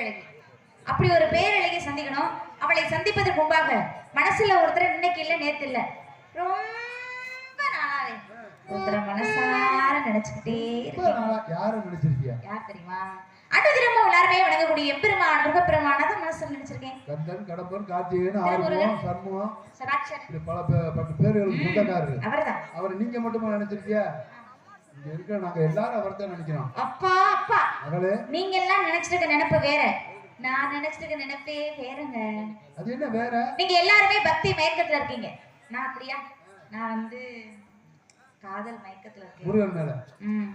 பேரழகி. அப்படி ஒரு பேரழகியை சந்திக்கணும். அவளை சந்திப்பதற்கு முன்பாக மனசுல ஒருத்தர் இன்னைக்கு இல்ல நேத்து இல்ல ரொம்ப நாளாவே ஒருத்தர மனசார நினைச்சுக்கிட்டே இருக்கேன். யாரை நினைச்சிருக்கியா? யார் தெரியுமா? அனுதினமும் எல்லாருமே வணங்கக்கூடிய எம்பெருமான் முருகப்பெருமான் தான் மனசுல நினைச்சிருக்கேன். கந்தன், கடம்பன், கார்த்திகேயன், ஆறுமுகம், சண்முகம், சராட்சரன், பல பத்து பேர்களுக்கு சொந்தக்காரரு. அவர்தான். அவர் நீங்க மட்டுமா நினைச்சிருக்கியா? இங்க இருக்க நாங்க எல்லாரும் அவர் தான் நினைக்கிறோம். அப்பா அப்பா மகளே, நீங்க எல்லாம் நினைச்சிருக்க நினைப்பு வேற, நான் நினைச்சிருக்க நினைப்பே வேறங்க. அது என்ன வேற? நீங்க எல்லாருமே பக்தி மயக்கத்துல இருக்கீங்க. நான் அப்படியா? நான் காதல் மயக்கத்துல இருக்கேன் முருகன் மேல.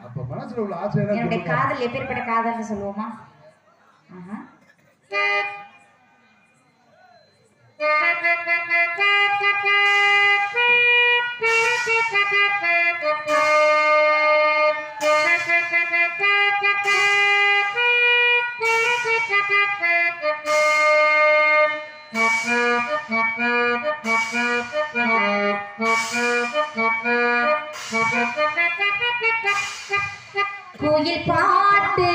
அப்ப மனசுல உள்ள ஆசை என்னுடைய காதல் எப்பேற்பட்ட காதல்னு சொல்லுவோமா? கோயில் பாட்டு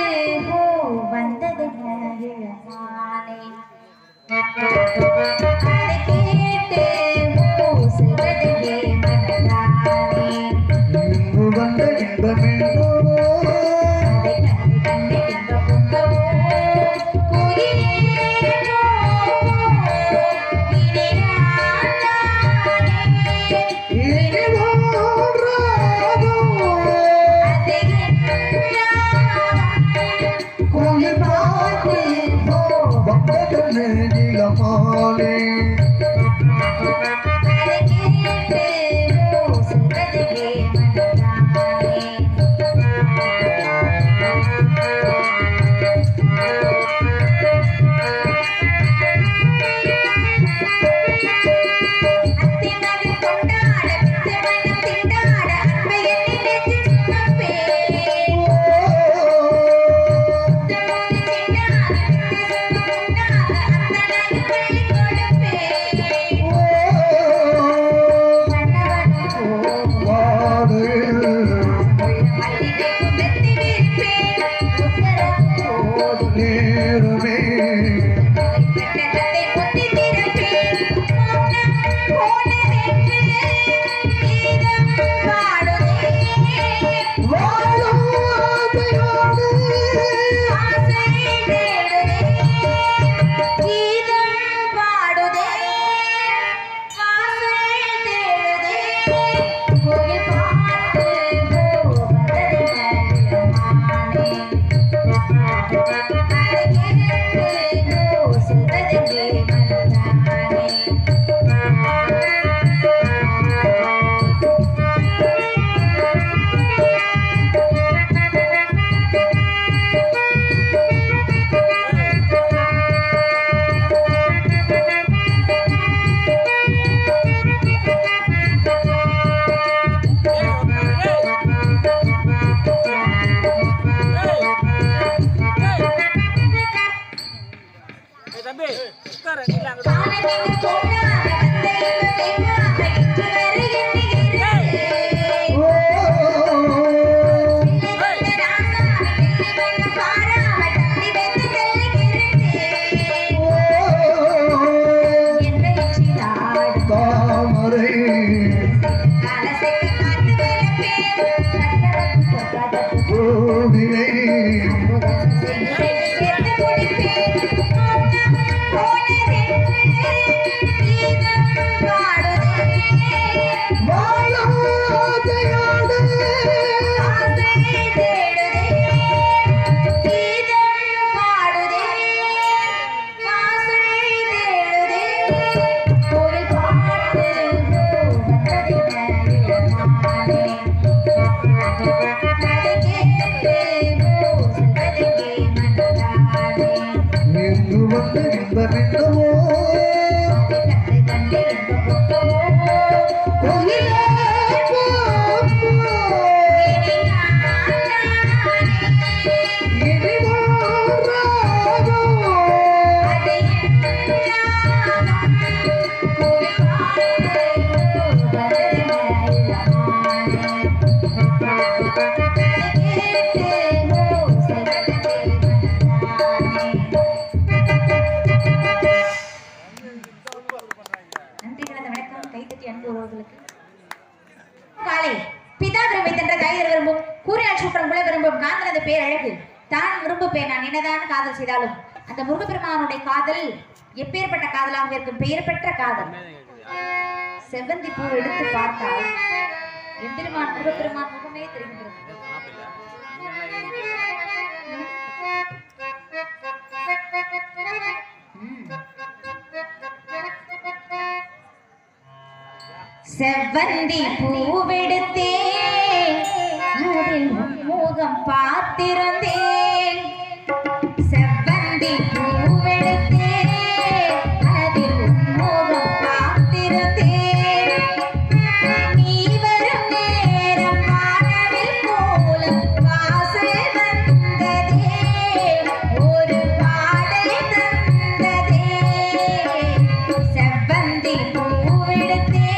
வந்தது மாலை கேட்டு செல்வது மனதானே வந்த இன்பமே பேரழகு தான் விரும்புப்பேன். நான் என்னதான் காதல் செய்தாலும் அந்த முருகப்பெருமானுடைய காதல் எப்பேற்பட்ட காதலாக இருக்கும், பெயர் பெற்ற காதல். செவ்வந்தி பூ எடுத்து பார்த்தால் எம்பெருமான் முருகப்பெருமான் முகமே தெரிகின்றது. செவ்வந்தி பூவெடுத்தே அதில் முகம் பார்த்திருந்தேன். செவ்வந்தி பூவெடுத்தே அதில் முகம் பார்த்திருந்தேன். நீ வரும் நேரம் வானவில் கோலம் வாசல் வந்ததே, ஒரு பாடல் தந்ததே. செவ்வந்தி பூவெடுத்தே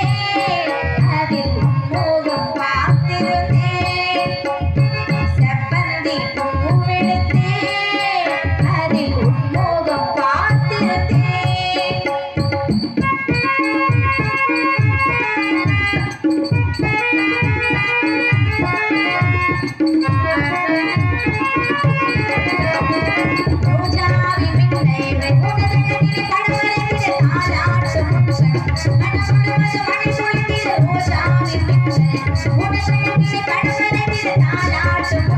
அதில் முகம் பார்த்திருந்தேன். செவ்வந்தி பூவெடுத்தே அதில் முகம் பார்த்திருந்தேன். ரோஜாவின் மின்னை வெண்முகத்திலே கடமரத்திலே தாலாட்டும் மனசுள்ளுவது மழை சுழித்திட. ரோஜாவின் மின்னை உனசனத்திலே கடமரத்திலே தாலாட்டும்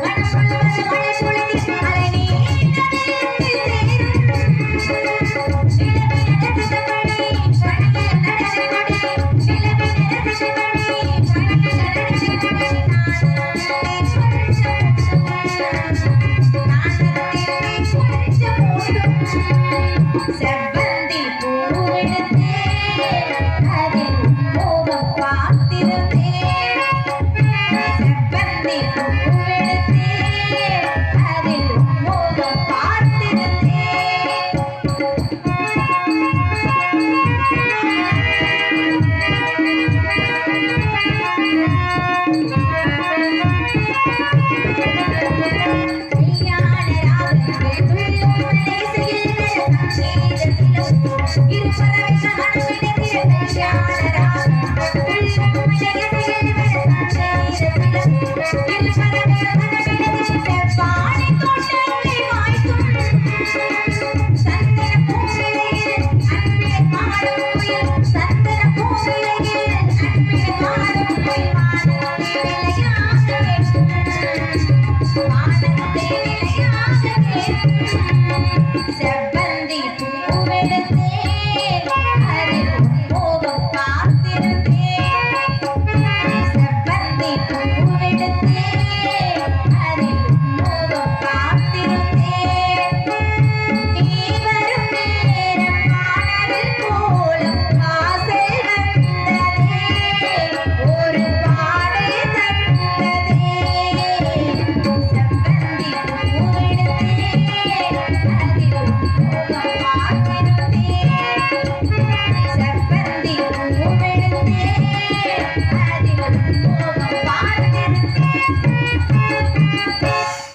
மனசுள்ளுவது மழை சுழித்திட. அலை நீரில் செவ்வந்தி பூவெடுத்தே அதில் முகம் பார்த்திருந்தேன். செவ்வந்தி பூவெடுத்தே அதில் முகம் பார்த்திருந்தேன்.